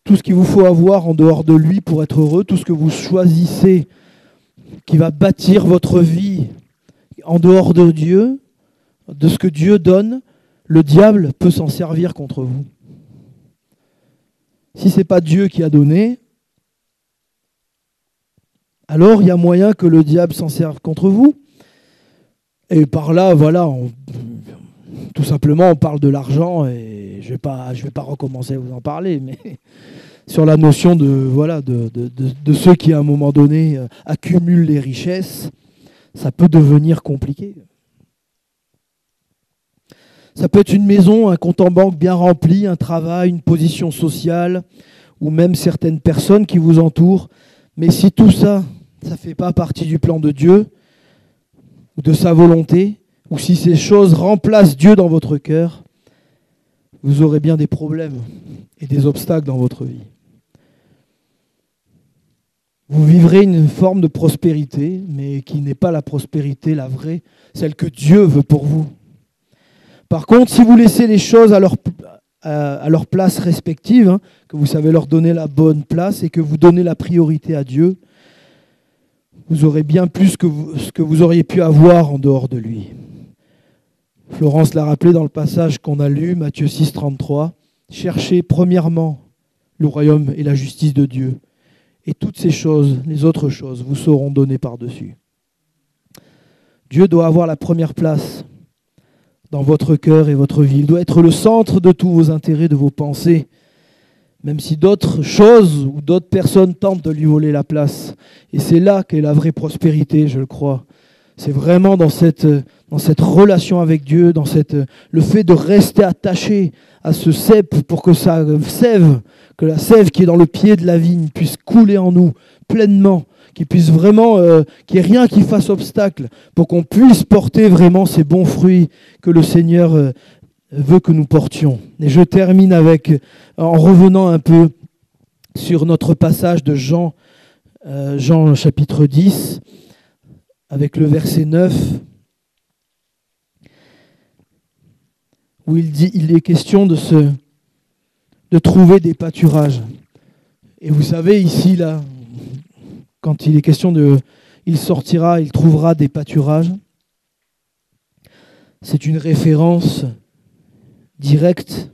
tout ce qu'il vous faut avoir en dehors de lui pour être heureux, tout ce que vous choisissez qui va bâtir votre vie en dehors de Dieu, de ce que Dieu donne, le diable peut s'en servir contre vous. Si ce n'est pas Dieu qui a donné, alors il y a moyen que le diable s'en serve contre vous. Et par là, voilà, tout simplement, on parle de l'argent et je vais pas recommencer à vous en parler, mais sur la notion de ceux qui, à un moment donné, accumulent les richesses, ça peut devenir compliqué. Ça peut être une maison, un compte en banque bien rempli, un travail, une position sociale, ou même certaines personnes qui vous entourent. Mais si tout ça, ça ne fait pas partie du plan de Dieu, ou de sa volonté, ou si ces choses remplacent Dieu dans votre cœur, vous aurez bien des problèmes et des obstacles dans votre vie. Vous vivrez une forme de prospérité, mais qui n'est pas la prospérité, la vraie, celle que Dieu veut pour vous. Par contre, si vous laissez les choses à leur place respective, que vous savez leur donner la bonne place et que vous donnez la priorité à Dieu, vous aurez bien plus que ce que vous auriez pu avoir en dehors de lui. Florence l'a rappelé dans le passage qu'on a lu, Matthieu 6, 33. « Cherchez premièrement le royaume et la justice de Dieu, et toutes ces choses, les autres choses, vous seront données par-dessus. » Dieu doit avoir la première place dans votre cœur et votre vie. Il doit être le centre de tous vos intérêts, de vos pensées, même si d'autres choses ou d'autres personnes tentent de lui voler la place. Et c'est là qu'est la vraie prospérité, je le crois. C'est vraiment dans cette relation avec Dieu, dans le fait de rester attaché à ce cep pour que que la sève qui est dans le pied de la vigne puisse couler en nous pleinement, qu'il puisse vraiment, qu'il n'y ait rien qui fasse obstacle pour qu'on puisse porter vraiment ces bons fruits que le Seigneur veut que nous portions. Et je termine en revenant un peu sur notre passage de Jean chapitre 10, avec le verset 9, où il est question de trouver des pâturages. Et vous savez, ici, là, quand il est question il trouvera des pâturages, c'est une référence directe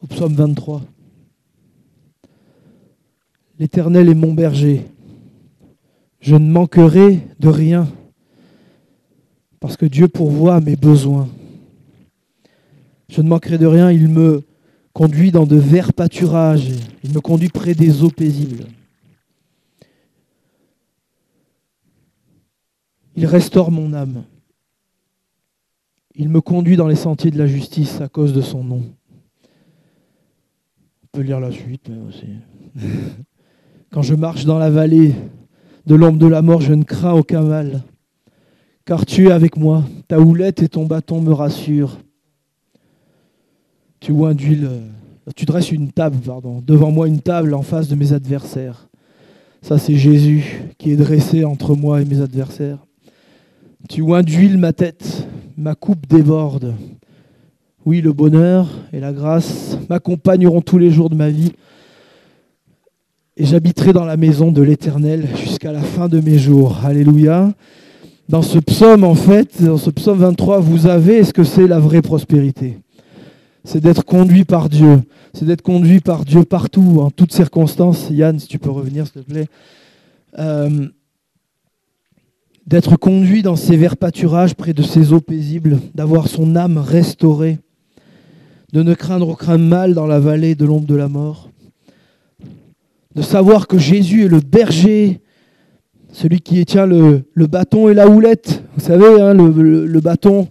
au psaume 23. L'Éternel est mon berger. Je ne manquerai de rien parce que Dieu pourvoit à mes besoins. Je ne manquerai de rien, il me conduit dans de verts pâturages, il me conduit près des eaux paisibles. Il restaure mon âme. Il me conduit dans les sentiers de la justice à cause de son nom. On peut lire la suite, mais aussi. Quand je marche dans la vallée de l'ombre de la mort, je ne crains aucun mal, car tu es avec moi, ta houlette et ton bâton me rassurent. Tu dresses une table, devant moi une table en face de mes adversaires. Ça, c'est Jésus qui est dressé entre moi et mes adversaires. Tu oins d'huile ma tête, ma coupe déborde. Oui, le bonheur et la grâce m'accompagneront tous les jours de ma vie. Et j'habiterai dans la maison de l'Éternel jusqu'à la fin de mes jours. Alléluia. dans ce psaume, en fait, dans ce psaume 23, vous avez ce que c'est la vraie prospérité. C'est d'être conduit par Dieu. C'est d'être conduit par Dieu partout, en toutes circonstances. Yann, si tu peux revenir, s'il te plaît. D'être conduit dans ses verts pâturages près de ses eaux paisibles, d'avoir son âme restaurée, de ne craindre aucun mal dans la vallée de l'ombre de la mort, de savoir que Jésus est le berger, celui qui tient le bâton et la houlette. Vous savez, hein, le bâton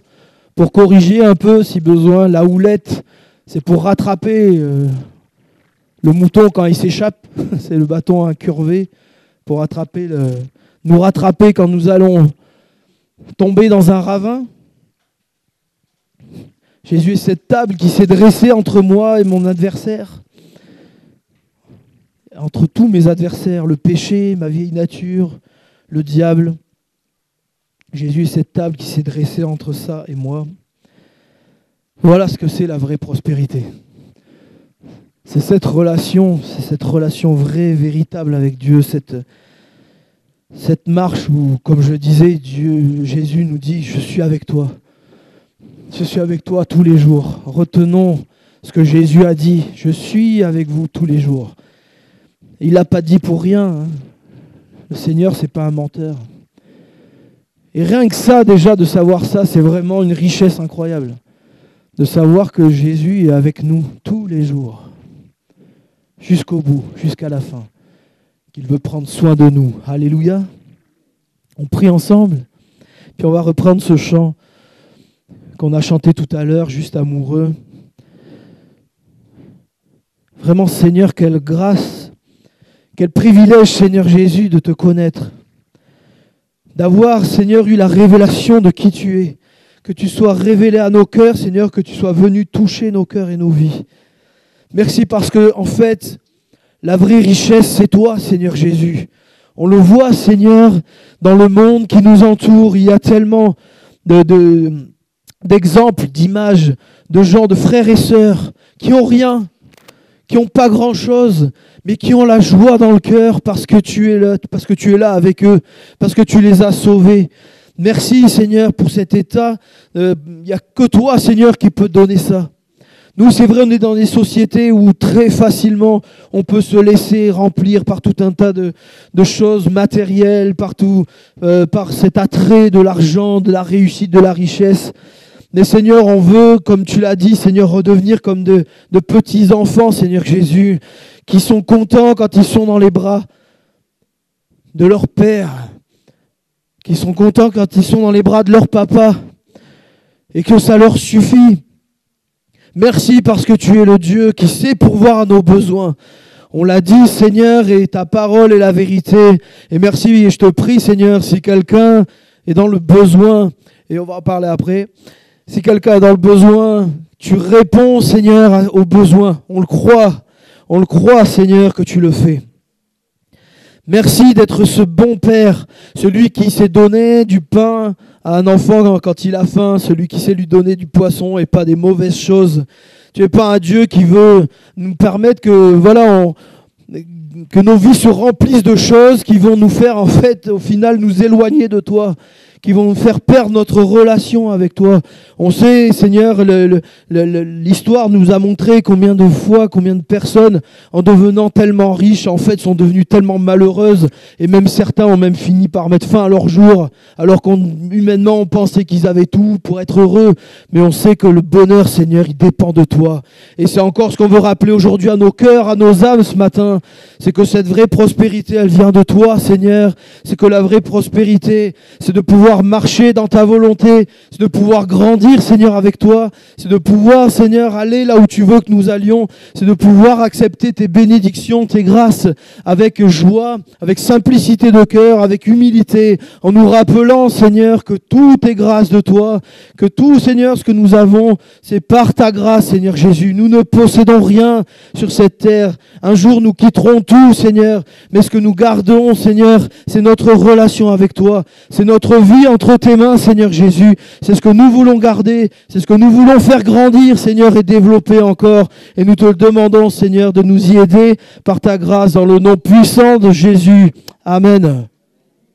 pour corriger un peu si besoin, la houlette, c'est pour rattraper le mouton quand il s'échappe. C'est le bâton incurvé pour nous rattraper quand nous allons tomber dans un ravin. Jésus est cette table qui s'est dressée entre moi et mon adversaire, entre tous mes adversaires, le péché, ma vieille nature, le diable. Jésus est cette table qui s'est dressée entre ça et moi. Voilà ce que c'est la vraie prospérité. C'est cette relation vraie, véritable avec Dieu, cette marche où, comme je disais, Jésus nous dit « Je suis avec toi. Je suis avec toi tous les jours. » Retenons ce que Jésus a dit. « Je suis avec vous tous les jours. » Il ne l'a pas dit pour rien. Hein. Le Seigneur, ce n'est pas un menteur. Et rien que ça, déjà, de savoir ça, c'est vraiment une richesse incroyable. De savoir que Jésus est avec nous tous les jours. Jusqu'au bout, jusqu'à la fin. Qu'il veut prendre soin de nous. Alléluia. On prie ensemble. Puis on va reprendre ce chant qu'on a chanté tout à l'heure, juste amoureux. Vraiment, Seigneur, quelle grâce, quel privilège, Seigneur Jésus, de te connaître. D'avoir, Seigneur, eu la révélation de qui tu es. Que tu sois révélé à nos cœurs, Seigneur, que tu sois venu toucher nos cœurs et nos vies. Merci parce que, en fait, la vraie richesse, c'est toi, Seigneur Jésus. On le voit, Seigneur, dans le monde qui nous entoure. Il y a tellement d'exemples, d'images, de gens, de frères et sœurs qui n'ont rien, qui n'ont pas grand-chose, mais qui ont la joie dans le cœur parce que tu es là avec eux, parce que tu les as sauvés. Merci, Seigneur, pour cet état. Il n'y a que toi, Seigneur, qui peut donner ça. Nous, c'est vrai, on est dans des sociétés où très facilement on peut se laisser remplir par tout un tas de choses matérielles, partout, par cet attrait de l'argent, de la réussite, de la richesse. Mais Seigneur, on veut, comme tu l'as dit, Seigneur, redevenir comme de petits enfants, Seigneur Jésus, qui sont contents quand ils sont dans les bras de leur Père, qui sont contents quand ils sont dans les bras de leur papa, et que ça leur suffit. Merci parce que tu es le Dieu qui sait pourvoir à nos besoins. On l'a dit, Seigneur, et ta parole est la vérité. Et merci, et je te prie, Seigneur, si quelqu'un est dans le besoin, et on va en parler après, si quelqu'un est dans le besoin, tu réponds, Seigneur, aux besoins. On le croit, Seigneur, que tu le fais. Merci d'être ce bon Père, celui qui s'est donné du pain à un enfant quand il a faim, celui qui sait lui donner du poisson et pas des mauvaises choses. Tu n'es pas un Dieu qui veut nous permettre que nos vies se remplissent de choses qui vont nous faire, en fait, au final, nous éloigner de toi, qui vont nous faire perdre notre relation avec toi. On sait, Seigneur, l'histoire nous a montré combien de fois, combien de personnes, en devenant tellement riches, en fait, sont devenues tellement malheureuses, et même certains ont même fini par mettre fin à leur jour, alors humainement, on pensait qu'ils avaient tout pour être heureux, mais on sait que le bonheur, Seigneur, il dépend de toi. Et c'est encore ce qu'on veut rappeler aujourd'hui à nos cœurs, à nos âmes ce matin, c'est que cette vraie prospérité, elle vient de toi, Seigneur. C'est que la vraie prospérité, c'est de pouvoir marcher dans ta volonté, c'est de pouvoir grandir, Seigneur, avec toi, c'est de pouvoir, Seigneur, aller là où tu veux que nous allions, c'est de pouvoir accepter tes bénédictions, tes grâces, avec joie, avec simplicité de cœur, avec humilité, en nous rappelant, Seigneur, que tout est grâce de toi, que tout, Seigneur, ce que nous avons, c'est par ta grâce, Seigneur Jésus. Nous ne possédons rien sur cette terre. Un jour, nous quitterons tout, Seigneur, mais ce que nous gardons, Seigneur, c'est notre relation avec toi, c'est notre vie entre tes mains, Seigneur Jésus. C'est ce que nous voulons garder, c'est ce que nous voulons faire grandir, Seigneur, et développer encore. Et nous te le demandons, Seigneur, de nous y aider par ta grâce dans le nom puissant de Jésus. Amen.